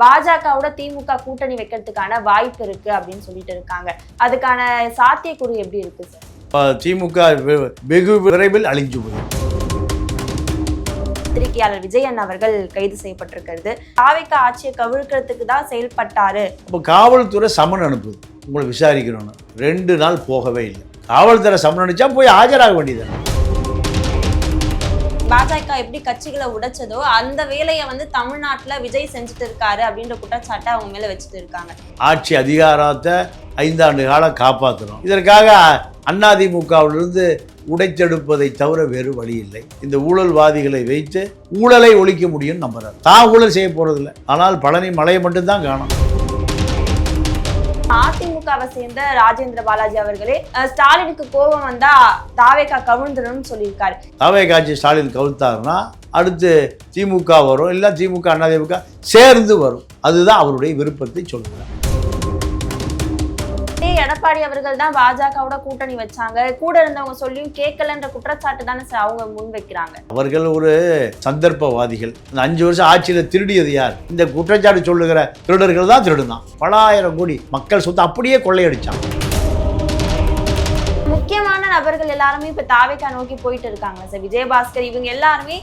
பாஜகவோட திமுக கூட்டணி வைக்கிறதுக்கான வாய்ப்பு இருக்கு அப்படின்னு சொல்லிட்டு இருக்காங்க. அதுக்கான சாத்தியக்கூறு எப்படி இருக்கு சார்? திமுக வெகு விரைவில் அழிஞ்சு போகும். பத்திரிகையாளர் விஜயன் அவர்கள் கைது செய்யப்பட்டிருக்கிறது. தாவேகா ஆட்சியை கவிழ்க்கிறதுக்கு தான் செயல்பட்டாரு. இப்போ காவல்துறை சமன் அனுப்புது உங்களை விசாரிக்கணும்னு 2 நாள் போகவே இல்லை. காவல்துறை சமன் அனுப்பிச்சா போய் ஆஜராக வேண்டியது. பாஜக எப்படி கட்சிகளை உடைச்சதோ அந்த வேலையை தமிழ்நாட்டுல விஜய் செஞ்சுட்டு இருக்காரு அப்படின்ற குற்றச்சாட்டை அவங்க மேல வச்சுட்டு இருக்காங்க. ஆட்சி அதிகாரத்தை 5 ஆண்டு காலம் காப்பாற்றணும். இதற்காக அதிமுகவிலிருந்து உடைத்தெடுப்பதை தவிர வேறு வழி இல்லை. இந்த ஊழல்வாதிகளை வைத்து ஊழலை ஒழிக்க முடியும் நம்புறாரு. தான் ஊழல் செய்ய போறதில்லை. ஆனால் பழனி மலையை மட்டும்தான் காணும். அதிமுகவை சேர்ந்த ராஜேந்திர பாலாஜி அவர்களே ஸ்டாலினுக்கு கோபம் வந்தா தாவேகா கவிழ்ந்துடும் சொல்லியிருக்காரு. தாவேகா ஆட்சி ஸ்டாலின் கவிழ்த்தாருன்னா அடுத்து திமுக வரும், இல்லை திமுக அதிமுக சேர்ந்து வரும். அதுதான் அவருடைய விருப்பத்தை சொல்லுகிறார். எடப்பாடி அவர்கள் தான் பாஜகவோட கூட்டணி வச்சாங்க, கூட இருந்தவங்க சொல்லியும் கேட்கலன்ற குற்றச்சாட்டு தானே அவங்க முன் வைக்கிறாங்க. அவர்கள் ஒரு சந்தர்ப்பவாதிகள். இந்த 5 வருஷம் ஆட்சியில் திருடியது யார்? இந்த குற்றச்சாட்டு சொல்லுகிற திருடர்கள் தான் திருடுனான். பல ஆயிரம் கோடி மக்கள் சொத்து அப்படியே கொள்ளையடிச்சான். முக்கியமான நபர்கள் எல்லாருமே இப்ப தாவேகா நோக்கி போயிட்டு இருக்காங்க சார். விஜயபாஸ்கர் இவங்க எல்லாருமே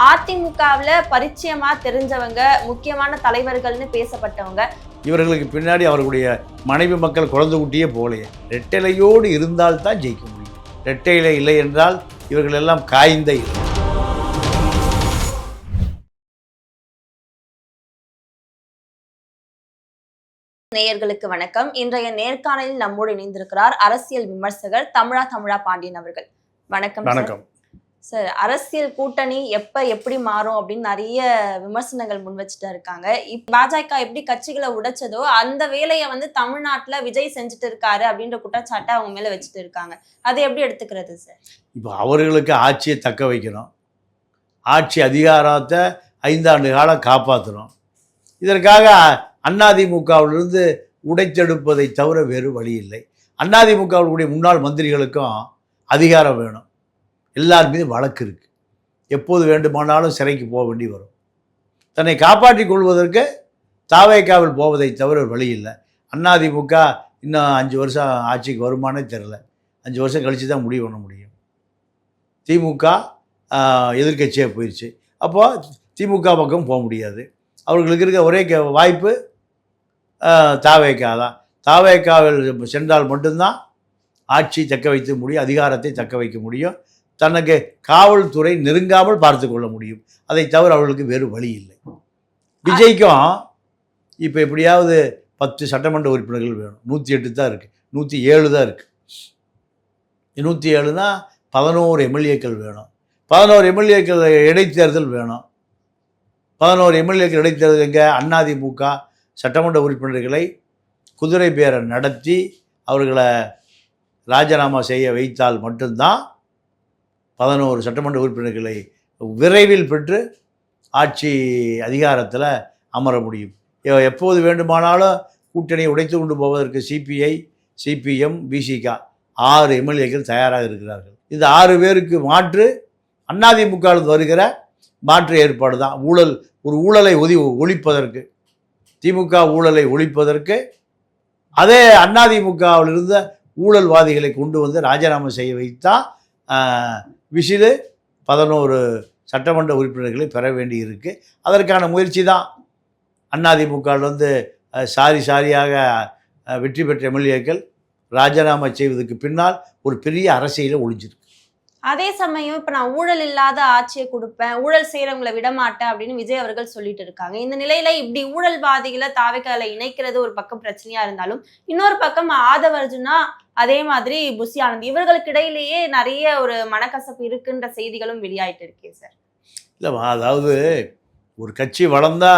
அதிமுகவுல பரிச்சயமா தெரிஞ்சவங்க, முக்கியமான தலைவர்கள்னு பேசப்பட்டவங்க. இவர்களுக்கு பின்னாடி அவர்களுடைய மனைவி மக்கள் குழந்தை குட்டியே போகலையே. ரெட்டைலையோடு இருந்தால்தான் ஜெயிக்க முடியும். ரெட்டையிலை இல்லை என்றால் இவர்கள் எல்லாம் காய்ந்த இல்லை. நேயர்களுக்கு வணக்கம். இன்றைய நேர்காணலில் நம்மோடு இணைந்திருக்கிறார் அரசியல் விமர்சகர் தமிழா பாண்டியன் அவர்கள். வணக்கம். வணக்கம் சார். அரசியல் கூட்டணி எப்படி மாறும் அப்படின்னு நிறைய விமர்சனங்கள் முன் வச்சுட்டு இருக்காங்க. பாஜக எப்படி கட்சிகளை உடைச்சதோ அந்த வேலையை தமிழ்நாட்டுல விஜய் செஞ்சுட்டு இருக்காரு அப்படின்ற குற்றச்சாட்டை அவங்க மேல வச்சுட்டு இருக்காங்க. அதை எப்படி எடுத்துக்கிறது சார்? இப்போ அவர்களுக்கு ஆட்சியை தக்க வைக்கணும், ஆட்சி அதிகாரத்தை 5 ஆண்டு காலம் காப்பாற்றணும். இதற்காக அதிமுகவிலிருந்து உடைத்தெடுப்பதை தவிர வேறு வழி இல்லை. அதிமுகவுடைய முன்னாள் மந்திரிகளுக்கும் அதிகாரம் வேணும். எல்லார் மீதும் வழக்கு இருக்குது. எப்போது வேண்டுமானாலும் சிறைக்கு போக வேண்டி வரும். தன்னை காப்பாற்றிக் கொள்வதற்கு தாவேகாவில் போவதை தவிர வழி இல்லை. அதிமுக இன்னும் 5 வருஷம் ஆட்சிக்கு வருமானே தெரில. 5 வருஷம் கழித்து தான் முடிவு பண்ண முடியும். திமுக எதிர்க்கட்சியாக போயிடுச்சு. அப்போது திமுக பக்கம் போக முடியாது. அவர்களுக்கு இருக்க ஒரே வாய்ப்பு தாவேகா தான். தாவேகாவில் சென்றால் மட்டும்தான் ஆட்சி தக்க வைக்க முடியும், அதிகாரத்தை தக்க வைக்க முடியும், தனக்கு காவல்துறை நெருங்காமல் பார்த்து கொள்ள முடியும். அதை தவிர அவர்களுக்கு வேறு வழி இல்லை. விஜய்க்கும் இப்போ எப்படியாவது 10 சட்டமன்ற உறுப்பினர்கள் வேணும். 108 தான் இருக்குது, 107 தான் இருக்குது. 107னா 11 எம்எல்ஏக்கள் வேணும். 11 எம்எல்ஏக்கள் இடைத்தேர்தல் வேணும். 11 எம்எல்ஏக்கள் இடைத்தேர்தல் எங்கே? அதிமுக சட்டமன்ற உறுப்பினர்களை குதிரை பேரம் நடத்தி அவர்களை ராஜினாமா செய்ய வைத்தால் மட்டும்தான் 11 சட்டமன்ற உறுப்பினர்களை விரைவில் பெற்று ஆட்சி அதிகாரத்தில் அமர முடியும். எப்போது வேண்டுமானாலும் கூட்டணியை உடைத்து கொண்டு போவதற்கு சிபிஐ, சிபிஎம், பிசிக 6 எம்எல்ஏக்கள் தயாராக இருக்கிறார்கள். இந்த 6 பேருக்கு மாற்று அதிமுகவில் வருகிற மாற்று ஏற்பாடு தான். ஊழலை ஒழிப்பதற்கு, திமுக ஊழலை ஒழிப்பதற்கு அதே அதிமுகவில் இருந்த ஊழல்வாதிகளை கொண்டு வந்து ராஜினாமா செய்ய வைத்தால் விசிலு 11 சட்டமன்ற உறுப்பினர்களை பெற வேண்டி இருக்குது. அதற்கான முயற்சி தான் அதிமுகவில் சாரியாக வெற்றி பெற்ற எம்எல்ஏக்கள் ராஜினாமா செய்வதற்கு பின்னால் ஒரு பெரிய அரசியலை ஒழிஞ்சிருக்கு. அதே சமயம் இப்போ நான் ஊழல் இல்லாத ஆட்சியை கொடுப்பேன், ஊழல் செய்கிறவங்களை விடமாட்டேன் அப்படின்னு விஜய் அவர்கள் சொல்லிட்டு இருக்காங்க. இந்த நிலையில இப்படி ஊழல்வாதிகளை தாவேகால இணைக்கிறது ஒரு பக்கம் பிரச்சனையா இருந்தாலும், இன்னொரு பக்கம் ஆதவ அர்ஜுனா அதே மாதிரி புஷி ஆனந்த் இவர்களுக்கு இடையிலேயே நிறைய ஒரு மனக்கசப்பு இருக்குன்ற செய்திகளும் வெளியாயிட்டு இருக்கே சார். இல்லைம்மா, அதாவது ஒரு கட்சி வளர்ந்தா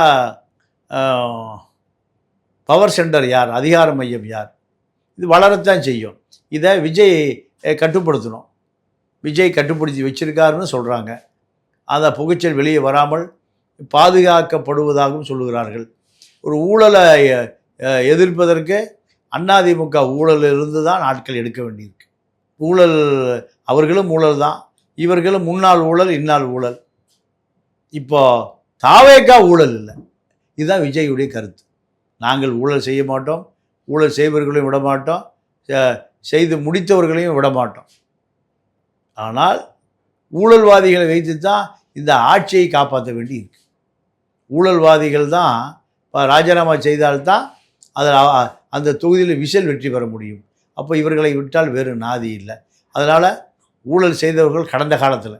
பவர் சென்டர் யார், அதிகார மையம் யார், இது வளரத்தான் செய்யும். இதை விஜய் கட்டுப்படுத்தணும். விஜய் கட்டுப்படுத்தி வச்சிருக்காருன்னு சொல்கிறாங்க. அந்த புகைச்சல் வெளியே வராமல் பாதுகாக்கப்படுவதாகவும் சொல்லுகிறார்கள். ஒரு ஊழலை எதிர்ப்பதற்கு அதிமுக ஊழலிருந்து தான் ஆட்கள் எடுக்க வேண்டியிருக்கு. ஊழல் அவர்களும் ஊழல் தான், இவர்களும் முன்னாள் ஊழல், இந்நாள் ஊழல். இப்போ தாவேகா ஊழல் இல்லை, இதுதான் விஜயுடைய கருத்து. நாங்கள் ஊழல் செய்ய மாட்டோம், ஊழல் செய்பவர்களையும் விட மாட்டோம், செய்து முடித்தவர்களையும் விட மாட்டோம். ஆனால் ஊழல்வாதிகளை வைத்து தான் இந்த ஆட்சியை காப்பாற்ற வேண்டி இருக்கு. ஊழல்வாதிகள் தான் ராஜினாமா செய்தால்தான் அதில் அந்த தொகுதியில் விசல் வெற்றி பெற முடியும். அப்போ இவர்களை விட்டால் வேறு நாதி இல்லை. அதனால் ஊழல் செய்தவர்கள் கடந்த காலத்தில்,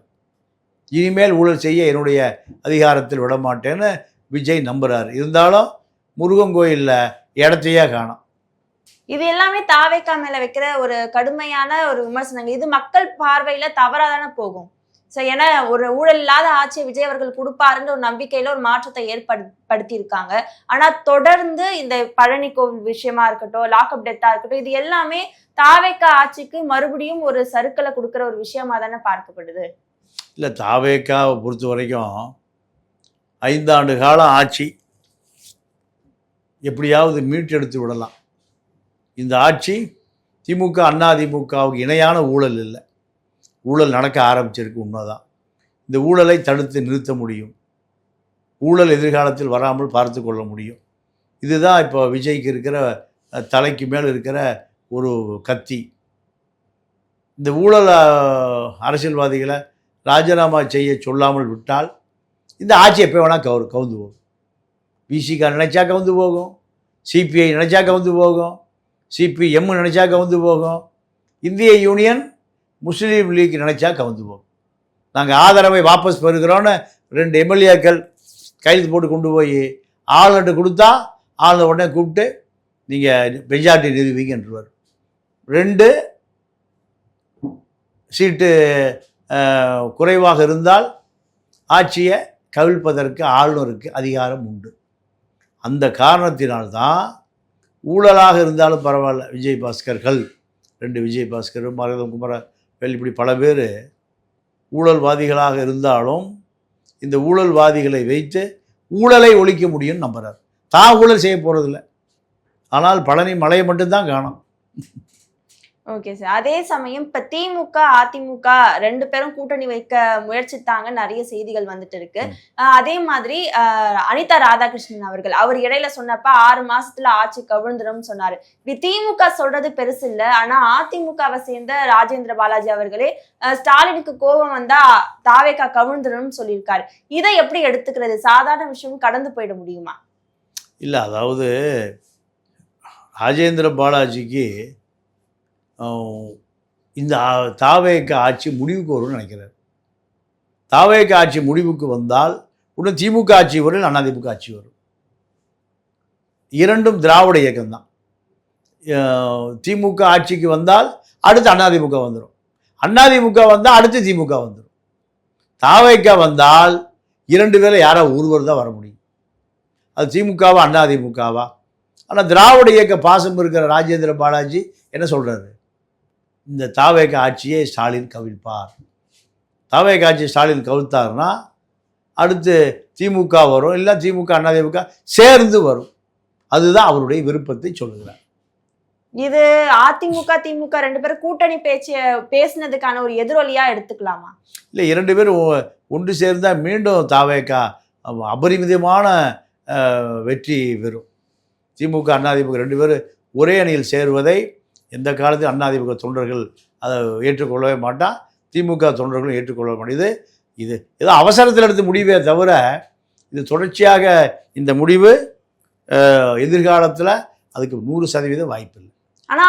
இனிமேல் ஊழல் செய்ய என்னுடைய அதிகாரத்தில் விடமாட்டேன்னு விஜய் நம்புகிறார். இருந்தாலும் முருகன் கோயிலில் இடத்தையே காணோம். இது எல்லாமே தாவேக்கா மேல வைக்கிற ஒரு கடுமையான ஒரு விமர்சனங்கள். இது மக்கள் பார்வையில தவறாதானே போகும். ஸோ ஏன்னா ஒரு ஊழல் இல்லாத ஆட்சியை விஜய் அவர்கள் கொடுப்பாருன்ற ஒரு நம்பிக்கையில ஒரு மாற்றத்தை ஏற்படுத்தி இருக்காங்க. ஆனா தொடர்ந்து இந்த பழனி கோவில் விஷயமா இருக்கட்டும், லாக்அப் டெத்தா இருக்கட்டும், இது எல்லாமே தாவேக்கா ஆட்சிக்கு மறுபடியும் ஒரு சறுக்கலை கொடுக்குற ஒரு விஷயமா தானே பார்க்கப்படுது. இல்லை, தாவேக்காவை பொறுத்த வரைக்கும் 5 ஆண்டு காலம் ஆட்சி எப்படியாவது மீட்டெடுத்து விடலாம். இந்த ஆட்சி திமுக அதிமுகவுக்கு இணையான ஊழல் இல்லை. ஊழல் நடக்க ஆரம்பிச்சிருக்கு, உண்மைதான். இந்த ஊழலை தடுத்து நிறுத்த முடியும், ஊழல் எதிர்காலத்தில் வராமல் பார்த்து கொள்ள முடியும். இதுதான் இப்போ விஜய்க்கு இருக்கிற தலைக்கு மேல் இருக்கிற ஒரு கத்தி. இந்த ஊழல் அரசியல்வாதிகளை ராஜினாமா செய்ய சொல்லாமல் விட்டால் இந்த ஆட்சி எப்போ வேணால் கவுந்து போகும். விசிகா நினைச்சா கவுந்து போகும், சிபிஐ நினைச்சா கவுந்து போகும், சிபிஎம் நினைச்சா கவுந்து போகும், இந்திய யூனியன் முஸ்லீம் லீக் நினைச்சா கவுந்து போகும். நாங்கள் ஆதரவை வாபஸ் பெறுகிறோன்னு 2 எம்எல்ஏக்கள் கையெழுத்து போட்டு கொண்டு போய் ஆளுநர்கிட்ட கொடுத்தா ஆளுநர் உடனே கூப்பிட்டு நீங்கள் மெஜாரிட்டி நிறுவீங்கன்றவர். 2 சீட்டு குறைவாக இருந்தால் ஆட்சியை கவிழ்ப்பதற்கு ஆளுநருக்கு அதிகாரம் உண்டு. அந்த காரணத்தினால்தான் ஊழலாக இருந்தாலும் பரவாயில்ல, விஜய் பாஸ்கர்கள் 2 விஜய் பாஸ்கர், மரகதம் குமர இப்படி பல பேர் ஊழல்வாதிகளாக இருந்தாலும் இந்த ஊழல்வாதிகளை வைத்து ஊழலை ஒழிக்க முடியும்னு நம்புறார். தான் ஊழல் செய்ய போகிறதில்ல, ஆனால் பழனி மலையை மட்டும்தான் காணும். Okay sir. அதே சமயம் இப்ப திமுக அதிமுக 2 பேரும் கூட்டணி வைக்க முயற்சித்தாங்க, நிறைய செய்திகள் வந்துட்டு இருக்கு. அதே மாதிரி அனிதா ராதாகிருஷ்ணன் அவர் இடையில சொன்னப்ப 6 மாசத்துல ஆட்சி கவிழ்ந்துடும் சொன்னாரு. இப்படி திமுக சொல்றது பெருசு இல்ல, ஆனா அதிமுகவை சேர்ந்த ராஜேந்திர பாலாஜி அவர்களே ஸ்டாலினுக்கு கோபம் வந்தா தாவேக்கா கவிழ்ந்துடும் சொல்லியிருக்காரு. இதை எப்படி எடுத்துக்கிறது? சாதாரண விஷயம் கடந்து போயிட முடியுமா? இல்லை, அதாவது ராஜேந்திர பாலாஜிக்கு இந்த தாவேக்கா ஆட்சி முடிவுக்கு வரும்னு நினைக்கிறார். தாவேக்கா ஆட்சி முடிவுக்கு வந்தால் உடனே திமுக ஆட்சி வரும், அதிமுக ஆட்சி வரும். 2ம் திராவிட இயக்கம்தான். திமுக ஆட்சிக்கு வந்தால் அடுத்து அதிமுக வந்துடும், அதிமுக வந்தால் அடுத்து திமுக வந்துடும். தாவேக்கா வந்தால் 2 பேரில் யாராவது ஒருவர் தான் வர முடியும். அது திமுகவா அதிமுகவா? ஆனால் திராவிட இயக்க பாசம் இருக்கிற ராஜேந்திர பாலாஜி என்ன சொல்கிறாரு? இந்த தாவேக்கா ஆட்சியை ஸ்டாலின் கவிழ்ப்பார். தாவேக்கா ஆட்சி ஸ்டாலின் கவிழ்த்தார்னா அடுத்து திமுக வரும், இல்லை திமுக அதிமுக சேர்ந்து வரும். அதுதான் அவருடைய விருப்பத்தை சொல்லுகிறார். இது அதிமுக திமுக 2 பேரும் கூட்டணி பேசினதுக்கான ஒரு எதிரொலியா எடுத்துக்கலாமா? இல்லை, 2 பேரும் ஒன்று சேர்ந்தால் மீண்டும் தாவேக்கா அபரிமிதமான வெற்றி பெறும். திமுக அதிமுக 2 பேரும் ஒரே அணியில் சேருவதை எந்த காலத்தில் அதிமுக தொண்டர்கள் அதை ஏற்றுக்கொள்ளவே மாட்டான், திமுக தொண்டர்களும் ஏற்றுக்கொள்ள மாட்டேது. இது ஏதோ அவசரத்தில் எடுத்த முடிவே தவிர இது தொடர்ச்சியாக இந்த முடிவு எதிர்காலத்தில் அதுக்கு 100% வாய்ப்பு இல்லை. ஆனா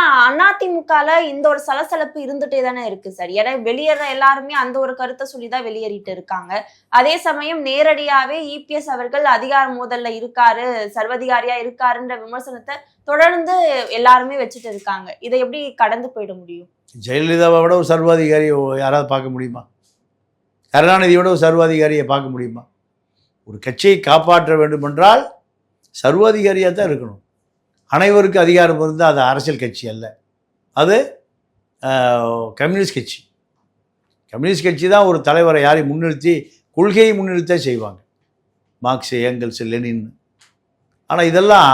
அதிமுகல இந்த ஒரு சலசலப்பு இருந்துட்டே தானே இருக்கு சார். ஏன்னா வெளியேற எல்லாருமே அந்த ஒரு கருத்தை சொல்லிதான் வெளியேறிட்டு இருக்காங்க. அதே சமயம் நேரடியாவே இபிஎஸ் அவர்கள் அதிகார மோதல்ல இருக்காரு, சர்வதிகாரியா இருக்காருன்ற விமர்சனத்தை தொடர்ந்து எல்லாருமே வச்சுட்டு இருக்காங்க. இதை எப்படி கடந்து போயிட முடியும்? ஜெயலலிதாவை விட ஒரு சர்வாதிகாரியை யாராவது பார்க்க முடியுமா? கருணாநிதியோட ஒரு சர்வாதிகாரியை பார்க்க முடியுமா? ஒரு கட்சியை காப்பாற்ற வேண்டும் என்றால் சர்வாதிகாரியாக தான் இருக்கணும். அனைவருக்கும் அதிகாரம் இருந்தால் அது அரசியல் கட்சி அல்ல, அது கம்யூனிஸ்ட் கட்சி. கம்யூனிஸ்ட் கட்சி தான் ஒரு தலைவரை யாரையும் முன்னிறுத்தி கொள்கையை முன்னிறுத்தே செய்வாங்க, மார்க்ஸ், ஏங்கல்ஸ், லெனின். ஆனால் இதெல்லாம்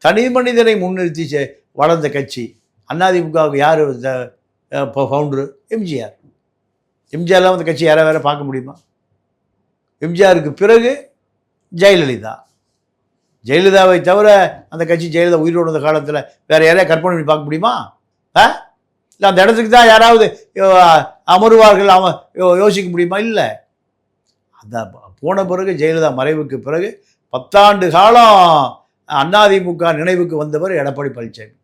தனி மனிதனை முன்னிறுத்தி வளர்ந்த கட்சி. அதிமுகவுக்கு யார் ஃபவுண்டரு? எம்ஜிஆர். எம்ஜிஆர்லாம் அந்த கட்சி யாரை வேற பார்க்க முடியுமா? எம்ஜிஆருக்கு பிறகு ஜெயலலிதா. ஜெயலலிதாவை தவிர அந்த கட்சி ஜெயலலிதா உயிரோடு இருந்த காலத்தில் வேறு யாரையா கற்பனை பண்ணி பார்க்க முடியுமா? இல்லை அந்த இடத்துக்கு தான் யாராவது அமருவார்கள், அவன் யோசிக்க முடியுமா? இல்லை. அந்த போன பிறகு ஜெயலலிதா மறைவுக்கு பிறகு 10 ஆண்டு காலம் அதிமுக நினைவுக்கு வந்தவர் எடப்பாடி பழனிசாமி.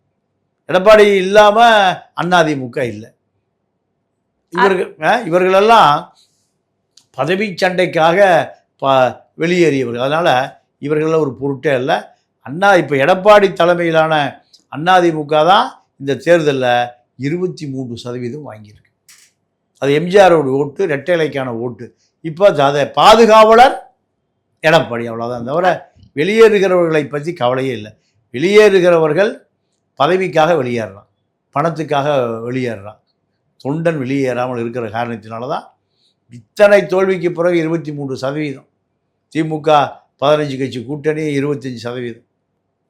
எடப்பாடி இல்லாமல் அதிமுக இல்லை. இவர்களெல்லாம் பதவி சண்டைக்காக வெளியேறியவர்கள். அதனால் இவர்களெல்லாம் ஒரு பொருட்டே இல்லை. இப்போ எடப்பாடி தலைமையிலான அதிமுக தான் இந்த தேர்தலில் 23% வாங்கியிருக்கு. அது எம்ஜிஆரோட ஓட்டு, இரட்டை இலைக்கான ஓட்டு. இப்போ அதை பாதுகாவலர் எடப்பாடி, அவ்வளோதான். தவிர வெளியேறுகிறவர்களை பற்றி கவலையே இல்லை. வெளியேறுகிறவர்கள் பதவிக்காக வெளியேறான், பணத்துக்காக வெளியேறான். தொண்டன் வெளியேறாமல் இருக்கிற காரணத்தினால தான் இத்தனை தோல்விக்கு பிறகு 23%. திமுக 15 கட்சி கூட்டணி 25%,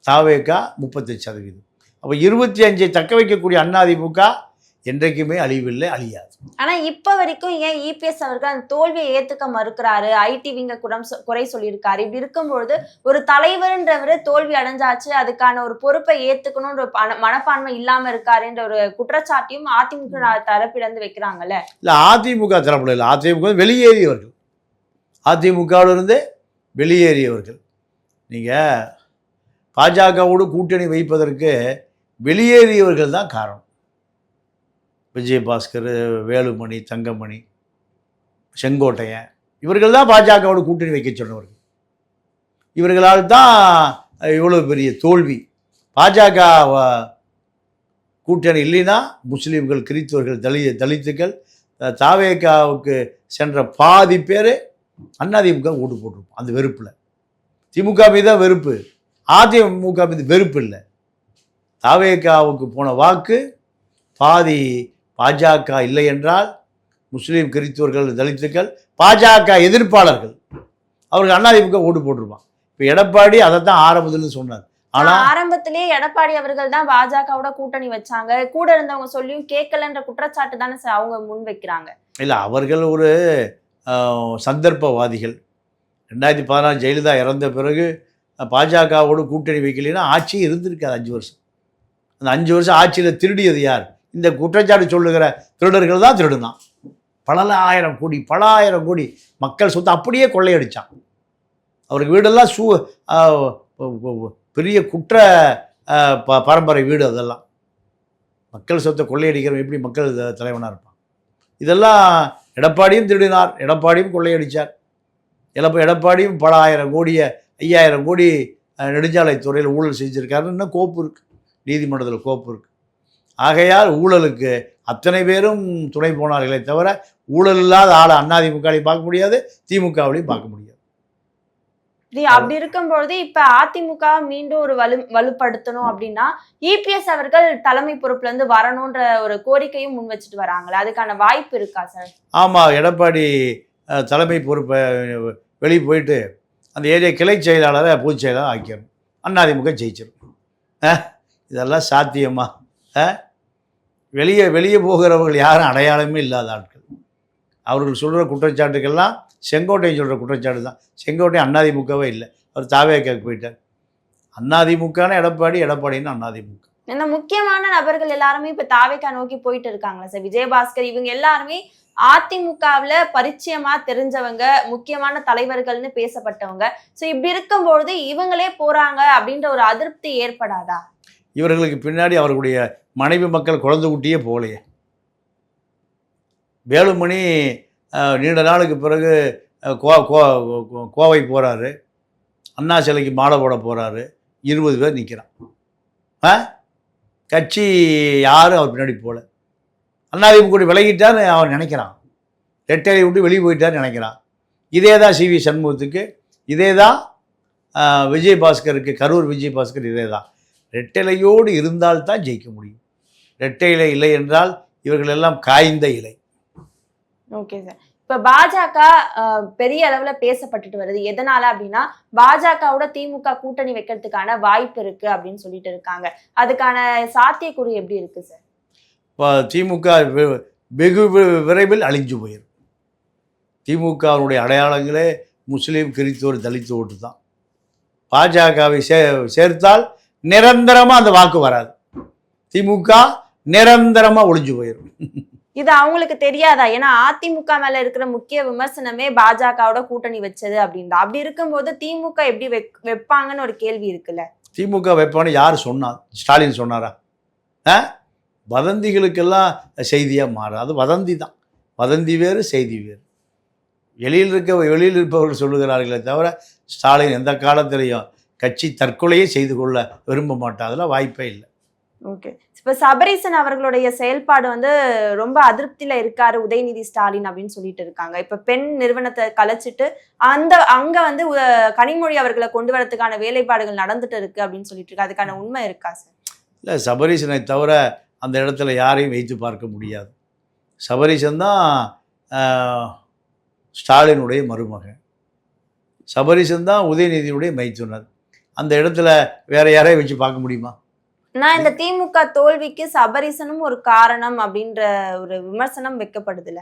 தாவேகா 35%. அப்போ 25 தக்க வைக்கக்கூடிய அதிமுக என்றைக்குமே அழிவில்லை, அழியாது. ஆனா இப்ப வரைக்கும் ஏன் இபிஎஸ் அவர்கள் அந்த தோல்வியை ஏத்துக்க மறுக்கிறாரு? ஐடி விங்க குறை சொல்லியிருக்காரு. இப்படி இருக்கும்பொழுது ஒரு தலைவர்ன்றவரு தோல்வி அடைஞ்சாச்சு, அதுக்கான ஒரு பொறுப்பை ஏத்துக்கணும்ன்ற மனப்பான்மை இல்லாம இருக்காருன்ற ஒரு குற்றச்சாட்டையும் அதிமுக தரப்பிலிருந்து வைக்கிறாங்கல்ல. இல்ல, அதிமுக தரப்புல இல்லை, அதிமுக வெளியேறியவர்கள், அதிமுகவிலிருந்து வெளியேறியவர்கள். நீங்கள் பாஜகவோடு கூட்டணி வைப்பதற்கு வெளியேறியவர்கள் தான் காரணம். விஜயபாஸ்கர், வேலுமணி, தங்கமணி, செங்கோட்டையன், இவர்கள் தான் பாஜகவோடு கூட்டணி வைக்க சொன்னவர்கள். இவர்களால் தான் இவ்வளோ பெரிய தோல்வி. பாஜக கூட்டணி இல்லைன்னா முஸ்லீம்கள், கிறிஸ்தவர்கள், தலித்துக்கள், தாவேகாவுக்கு சென்ற பாதி பேர் அதிமுக ஓட்டு போட்டிருப்போம். அந்த வெறுப்பில் திமுக மீது தான் வெறுப்பு, அதிமுக மீது வெறுப்பு இல்லை. தாவேகாவுக்கு போன வாக்கு பாதி பாஜக இல்லை என்றால் முஸ்லீம், கிறிஸ்தவர்கள், தலித்துக்கள், பாஜக எதிர்ப்பாளர்கள், அவர்கள் அதிமுக ஓட்டு போட்டிருப்பான். இப்போ எடப்பாடி அதை தான் ஆரம்பத்தில் சொன்னார். ஆனா ஆரம்பத்திலே எடப்பாடி அவர்கள் தான் பாஜகவோட கூட்டணி வச்சாங்க, கூட இருந்தவங்க சொல்லியும் கேட்கலன்ற குற்றச்சாட்டு தானே அவங்க முன் வைக்கிறாங்க. இல்லை, அவர்கள் ஒரு சந்தர்ப்பவாதிகள். 2014 ஜெயலலிதா இறந்த பிறகு பாஜகவோடு கூட்டணி வைக்கலைன்னா ஆட்சி இருந்திருக்காது 5 வருஷம். அந்த 5 வருஷம் ஆட்சியில் திருடியது யார்? இந்த குற்றச்சாட்டு சொல்லுகிற திருடர்கள் தான் திருடுனான். பல ஆயிரம் கோடி மக்கள் சொத்து அப்படியே கொள்ளையடித்தான். அவருக்கு வீடெல்லாம் பெரிய குற்ற பரம்பரை வீடு. அதெல்லாம் மக்கள் சொத்தை கொள்ளையடிக்கிறவன் எப்படி மக்கள் தலைவனாக இருப்பான்? இதெல்லாம் எடப்பாடியும் திருடினார், எடப்பாடியும் கொள்ளையடித்தார். எடப்பாடியும் பல 1000 கோடியை 5000 கோடி நெடுஞ்சாலைத்துறையில் ஊழல் செஞ்சுருக்காருன்னு இன்னும் கோப்பு இருக்குது, நீதிமன்றத்தில் கோப்பு இருக்குது. ஆகையால் ஊழலுக்கு அத்தனை பேரும் துணை போனார்களே தவிர ஊழல் இல்லாத ஆளை அதிமுகவையும் பார்க்க முடியாது, திமுகவிலையும் பார்க்க முடியாது. அப்படி இருக்கும்பொழுது இப்ப அதிமுக மீண்டும் ஒரு வலுப்படுத்தணும் அப்படின்னா இபிஎஸ் அவர்கள் தலைமை பொறுப்புல இருந்து வரணும்ன்ற ஒரு கோரிக்கையும் முன் வச்சுட்டு வராங்களா? அதுக்கான வாய்ப்பு இருக்கா சார்? ஆமா, எடப்பாடி தலைமை பொறுப்பை வெளியே போயிட்டு அந்த ஏரியா கிளை செயலாளரை பொதுச் செயலாளர் ஆக்கிடணும், அதிமுக ஜெயிச்சிடும். இதெல்லாம் சாத்தியமா? வெளியே போகிறவர்கள் யாரும் அடையாளமே இல்லாத ஆட்கள். அவர்கள் சொல்கிற குற்றச்சாட்டுக்கெல்லாம் செங்கோட்டையன் சொல்கிற குற்றச்சாட்டு தான். செங்கோட்டையன் அதிமுகவே இல்லை, அவர் தாவேக்காவுக்கு போயிட்டார். அதிமுகன்னு எடப்பாடி, எடப்பாடின்னு அதிமுக. இந்த முக்கியமான நபர்கள் எல்லாருமே இப்ப தாவேக்கா நோக்கி போயிட்டு இருக்காங்களா சார்? விஜயபாஸ்கர் இவங்க எல்லாருமே அதிமுகவுல பரிச்சயமா தெரிஞ்சவங்க, முக்கியமான தலைவர்கள்னு பேசப்பட்டவங்க. ஸோ இப்படி இருக்கும்பொழுது இவங்களே போறாங்க அப்படின்ற ஒரு அதிருப்தி ஏற்படாதா? இவர்களுக்கு பின்னாடி அவர்களுடைய மனைவி மக்கள் குழந்தை குட்டியே போகலையே. வேலுமணி நீண்ட நாளுக்கு பிறகு கோவை போகிறாரு, அண்ணா சிலைக்கு மாலை போட போகிறாரு, 20 பேர் நிற்கிறான். கட்சி யாரும் அவர் பின்னாடி போகல. அதிமுக விலகிட்டான்னு அவன் நினைக்கிறான், ரெட்டையை விட்டு வெளியே போயிட்டான்னு நினைக்கிறான். இதே தான் சிவி சண்முகத்துக்கு, இதே தான் விஜயபாஸ்கருக்கு, கரூர் விஜயபாஸ்கர் இதே தான். ரெட்டைலையோடு இருந்தால்தான் ஜெயிக்க முடியும். ரெட்டையிலை இல்லை என்றால் இவர்கள் எல்லாம் காய்ந்த இலை. Okay sir. இப்ப பாஜக பெரிய அளவுல பேசப்பட்டுட்டு வருது. எதனால அப்படின்னா பாஜகவோட திமுக கூட்டணி வைக்கிறதுக்கான வாய்ப்பு இருக்கு அப்படின்னு சொல்லிட்டு இருக்காங்க. அதுக்கான சாத்தியக்கூறு எப்படி இருக்கு சார்? திமுக வெகு விரைவில் அழிஞ்சு போயிடும். திமுகவுடைய அடையாளங்களே முஸ்லீம், கிறிஸ்தவர், தலித்து ஓட்டு தான். பாஜகவை சேர்த்தால் நிரந்தரமா அந்த வாக்கு வராது. திமுக நிரந்தரமா ஒளிஞ்சு போயிடும். இது அவங்களுக்கு தெரியாதா? ஏன்னா அதிமுக மேல இருக்கிற முக்கிய விமர்சனமே பாஜகவோட கூட்டணி வச்சது அப்படின்னு. அப்படி இருக்கும்போது திமுக எப்படி வைப்பாங்கன்னு ஒரு கேள்வி இருக்குல்ல. திமுக வைப்பான்னு யார் சொன்னா? ஸ்டாலின் சொன்னாரா? வதந்திகளுக்கெல்லாம் செய்தியா மாறும். அது வதந்தி தான். வதந்தி வேறு, செய்தி வேறு. வெளியில் இருப்பவர்கள் சொல்லுகிறார்களே தவிர ஸ்டாலின் எந்த காலத்திலையும் கட்சி தற்கொலையே செய்து கொள்ள விரும்ப மாட்டார். அதெல்லாம் வாய்ப்பே இல்லை. ஓகே, இப்ப சபரீசன் அவர்களுடைய செயல்பாடு ரொம்ப அதிருப்தியில இருக்காரு உதயநிதி ஸ்டாலின் அப்படின்னு சொல்லிட்டு இருக்காங்க. இப்ப பெண் நிறுவனத்தை கலைச்சிட்டு அங்க கனிமொழி அவர்களை கொண்டு வரதுக்கான வேலைப்பாடுகள் நடந்துட்டு இருக்கு அப்படின்னு சொல்லிட்டு இருக்கு. அதுக்கான உண்மை இருக்கா சார்? இல்லை, சபரீசனை தவிர அந்த இடத்துல யாரையும் வைத்து பார்க்க முடியாது. சபரீசன் தான் ஸ்டாலினுடைய மருமகன். சபரீசன் தான் உதயநிதியுடைய மைத்துனர். அந்த இடத்துல வேற யாரையும் வச்சு பார்க்க முடியுமா? நான் இந்த திமுக தோல்விக்கு சபரீசனும் ஒரு காரணம் அப்படின்ற ஒரு விமர்சனம் வைக்கப்படுதுல.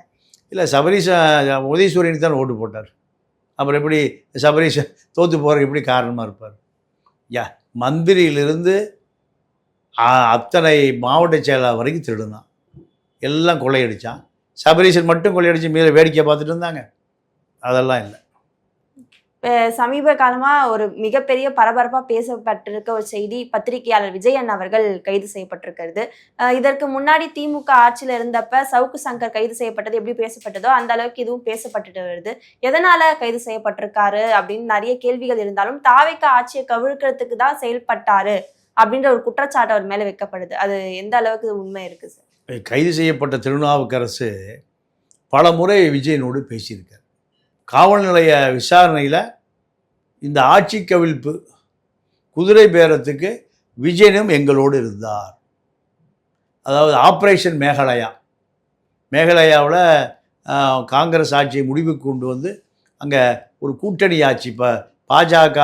இல்லை, சபரீசன் உதயசூரியனுக்கு தான் ஓட்டு போட்டார். அப்புறம் எப்படி சபரீசன் தோற்று போகிற எப்படி காரணமாக இருப்பார்? மந்திரியிலிருந்து அத்தனை மாவட்ட செயலாளர் வரைக்கும் திருடுனான். எல்லாம் கொள்ளையடித்தான். சபரீசன் மட்டும் கொள்ளையடிச்சு மீது வேடிக்கை பார்த்துட்டு இருந்தாங்க. அதெல்லாம் இல்லை. சமீப காலமா ஒரு மிகப்பெரிய பரபரப்பா பேசப்பட்டிருக்க ஒரு செய்தி, பத்திரிகையாளர் விஜயன் அவர்கள் கைது செய்யப்பட்டிருக்கிறது. இதற்கு முன்னாடி திமுக ஆட்சியில இருந்தப்ப சவுக்கு சங்கர் கைது செய்யப்பட்டது எப்படி பேசப்பட்டதோ அந்த அளவுக்கு இதுவும் பேசப்பட்டுட்டு வருது. எதனால கைது செய்யப்பட்டிருக்காரு அப்படின்னு நிறைய கேள்விகள் இருந்தாலும் தாவேக ஆட்சியை கவிழ்க்கிறதுக்கு தான் செயல்பட்டாரு அப்படின்ற ஒரு குற்றச்சாட்டு அவர் மேல வைக்கப்படுது. அது எந்த அளவுக்கு உண்மை இருக்கு சார்? கைது செய்யப்பட்ட திருநாவுக்கரசு பல முறை விஜயனோடு பேசியிருக்கார். காவல் நிலைய விசாரணையில் இந்த ஆட்சி கவிழ்ப்பு குதிரை பேரத்துக்கு விஜயனும் எங்களோடு இருந்தார். அதாவது ஆப்ரேஷன் மேகாலயாவில் காங்கிரஸ் ஆட்சியை முடிவுக்கு கொண்டு வந்து அங்கே ஒரு கூட்டணி ஆட்சி, இப்போ பாஜக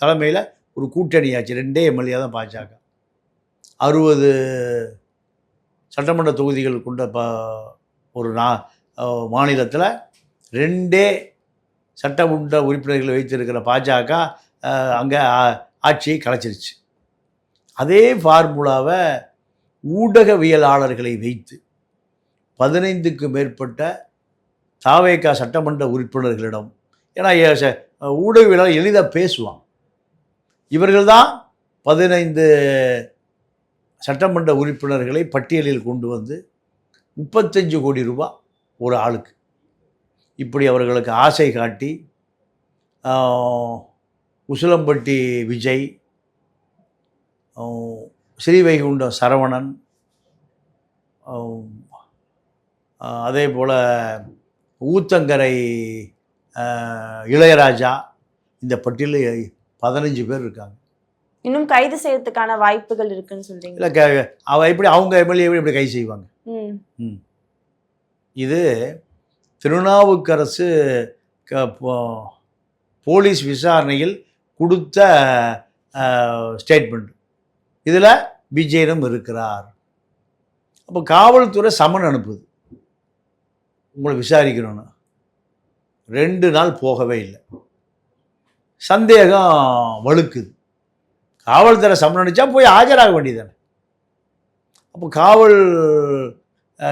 தலைமையில் ஒரு கூட்டணி ஆட்சி. 2 எம்எல்ஏ தான் பாஜக. 60 சட்டமன்ற தொகுதிகள் கொண்ட ஒரு மாநிலத்தில் 2 சட்டமன்ற உறுப்பினர்களை வைத்திருக்கிற பாஜக அங்கே ஆட்சியை கலைச்சிருச்சு. அதே ஃபார்முலாவை ஊடகவியலாளர்களை வைத்து 15க்கு மேற்பட்ட தாவேகா சட்டமன்ற உறுப்பினர்களிடம், ஏன்னா ஊடகவியலாளர் எளிதாக பேசுவான், இவர்கள்தான் 15 சட்டமன்ற உறுப்பினர்களை பட்டியலில் கொண்டு வந்து 35 கோடி ரூபாய் ஒரு ஆளுக்கு இப்படி அவர்களுக்கு ஆசை காட்டி உசிலம்பட்டி விஜய், ஸ்ரீவைகுண்டம் சரவணன், அதே போல் ஊத்தங்கரை இளையராஜா, இந்த பட்டியலில் 15 பேர் இருக்காங்க. இன்னும் கைது செய்யறதுக்கான வாய்ப்புகள் இருக்குன்னு சொல்றீங்க? இல்லை, எப்படி அவங்க எம்எல்ஏ எப்படி கைது செய்வாங்க? இது திருநாவுக்கரசு போலீஸ் விசாரணையில் கொடுத்த ஸ்டேட்மெண்ட். இதில் விஜயனும் இருக்கிறார். அப்போ காவல்துறை சமன் அனுப்புது உங்களை விசாரிக்கணும்னு. 2 நாள் போகவே இல்லை. சந்தேகம் வலுக்குது. காவல்துறை சமன் அனுப்பிச்சா போய் ஆஜராக வேண்டியதானே. அப்போ காவல்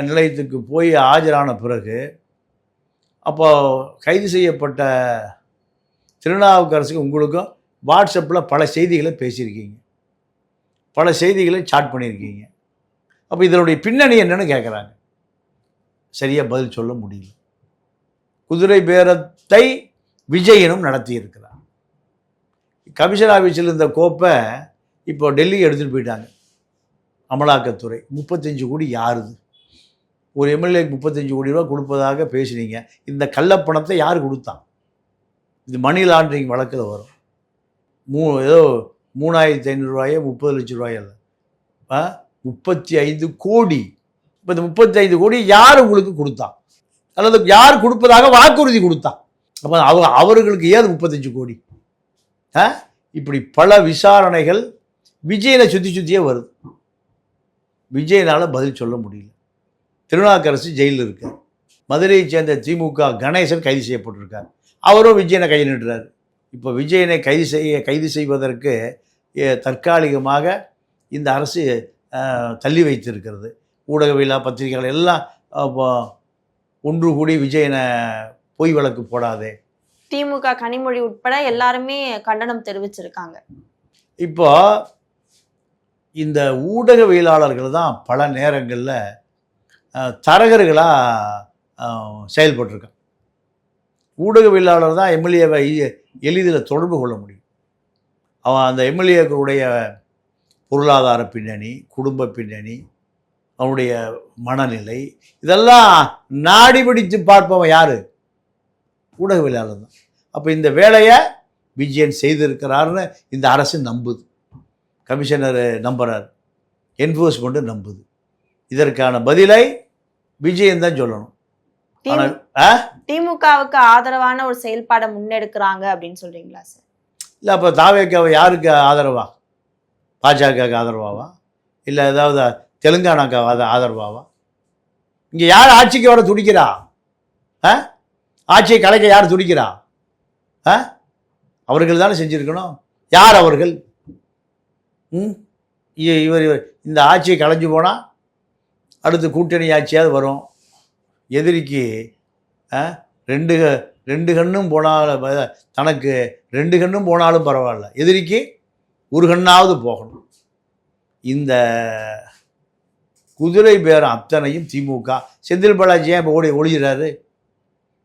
நிலையத்துக்கு போய் ஆஜரான பிறகு அப்போ கைது செய்யப்பட்ட திருநாவுக்கரசுக்கு உங்களுக்கும் வாட்ஸ்அப்பில் பல செய்திகளை பேசியிருக்கீங்க, பல செய்திகளை சாட் பண்ணியிருக்கீங்க. அப்போ இதனுடைய பின்னணி என்னன்னு கேட்குறாங்க. சரியாக பதில் சொல்ல முடியல. குதிரை பேரத்தை விஜயனும் நடத்தியிருக்கிறார். கமிஷன் ஆஃபீஸில் இருந்த கோப்பை இப்போ டெல்லிக்கு எடுத்துகிட்டு போயிட்டாங்க அமலாக்கத்துறை. 35 கோடி யாருது? ஒரு எம்எல்ஏக்கு 35 கோடி ரூபா கொடுப்பதாக பேசுனீங்க. இந்த கள்ளப்பணத்தை யார் கொடுத்தான்? இது மணி லாண்ட்ரிங் வழக்கில் வரும். ஏதோ 3,500 ரூபாயோ 30 லட்சம் ரூபாயோ இல்லை, 35 கோடி. இப்போ இந்த 35 கோடி யார் உங்களுக்கு கொடுத்தான்? அல்லது யார் கொடுப்பதாக வாக்குறுதி கொடுத்தான்? அப்போ அவர்களுக்கு ஏது 35 கோடி? இப்படி பல விசாரணைகள் விஜயனை சுற்றியே வருது. விஜயனால் பதில் சொல்ல முடியல. திருநாவுக்கரசு ஜெயிலில் இருக்கார். மதுரையை சேர்ந்த திமுக கணேசன் கைது செய்யப்பட்டிருக்கார். அவரும் விஜயனை கை நிட்டுறாரு. இப்போ விஜயனை கைது செய்வதற்கு தற்காலிகமாக இந்த அரசு தள்ளி வைத்திருக்கிறது. ஊடகவியலா பத்திரிகைகள் எல்லாம் ஒன்று கூடி விஜயனை பொய் வழக்கு போடாதே. திமுக கனிமொழி உட்பட எல்லாருமே கண்டனம் தெரிவிச்சிருக்காங்க. இப்போ இந்த ஊடகவியலாளர்கள் தான் பல நேரங்களில் தரகர்களாக செயல்பட்டிருக்காங்க. ஊடகவியலாளர் தான் எம்எல்ஏவை எளிதில் தொடர்பு கொள்ள முடியும். அவன் அந்த எம்எல்ஏக்களுடைய பொருளாதார பின்னணி, குடும்ப பின்னணி, அவனுடைய மனநிலை இதெல்லாம் நாடி பிடித்து பார்ப்பவன் யார்? ஊடகவியலாளர் தான். அப்போ இந்த வேலையை விஜயன் செய்திருக்கிறாருன்னு இந்த அரசு நம்புது, கமிஷனர் நம்புறார், என்ஃபோர்ஸ்மெண்ட்டு நம்புது. இதற்கான பதிலை விஜயன் தான் சொல்லணும். திமுகவுக்கு ஆதரவான ஒரு செயல்பாடை முன்னெடுக்கிறாங்க அப்படின்னு சொல்றீங்களா சார்? இல்லை, அப்போ தாவேக்காவை யாருக்கு ஆதரவா? பாஜகவுக்கு ஆதரவாவா? இல்லை ஏதாவது தெலுங்கானாக்கு ஆதரவாவா? இங்கே யார் ஆட்சிக்கு வர துடிக்கிறா? ஆட்சியை கலைக்க யார் துடிக்கிறா? அவர்கள் தானே செஞ்சுருக்கணும். யார் அவர்கள்? இவர் இந்த ஆட்சியை கலைஞ்சு போனால் அடுத்து கூட்டணி ஆட்சியாவது வரும். எதிரிக்கு ரெண்டு கண்ணும் போனாலும், தனக்கு 2 கண்ணும் போனாலும் பரவாயில்ல, எதிரிக்கு ஒரு கண்ணாவது போகணும். இந்த குதிரை பேரம் அத்தனையும் திமுக. செந்தில் பாலாஜி ஏன் இப்போ ஒழிகிறாரு?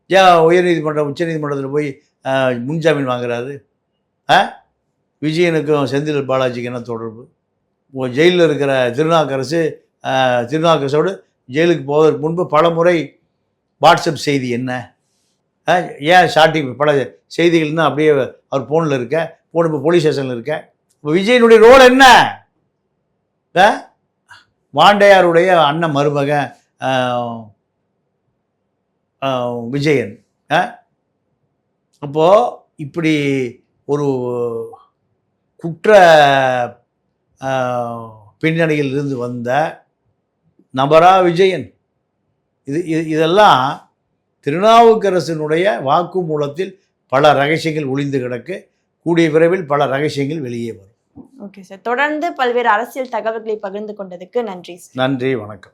ஏன் உயர்நீதிமன்றம் உச்சநீதிமன்றத்தில் போய் முன்ஜாமீன் வாங்குறாரு? விஜயனுக்கும் செந்தில் பாலாஜிக்கு என்ன தொடர்பு? ஜெயிலில் இருக்கிற திருநாவுக்கரசோடு ஜெயிலுக்கு போவதற்கு முன்பு பல முறை வாட்ஸ்அப் செய்தி என்ன? ஏன் ஷார்ட்டிங் பல செய்திகள்னா அப்படியே அவர் ஃபோனில் இருக்க, ஃபோன் இப்போ போலீஸ் ஸ்டேஷனில் இருக்க. இப்போ விஜயனுடைய ரோல் என்ன? வாண்டையாருடைய அண்ணன் மருமகன் விஜயன். அப்போது இப்படி ஒரு குற்ற பின்னணியில் இருந்து வந்த நபரா விஜயன்? இதெல்லாம் திருநாவுக்கரசனுடைய வாக்குமூலத்தில் பல ரகசியங்கள் ஒளிந்து கிடக்கு. கூடிய விரைவில் பல ரகசியங்கள் வெளியே வரும். ஓகே சார், தொடர்ந்து பல்வேறு அரசியல் தகவல்களை பகிர்ந்து கொண்டதுக்கு நன்றி. நன்றி, வணக்கம்.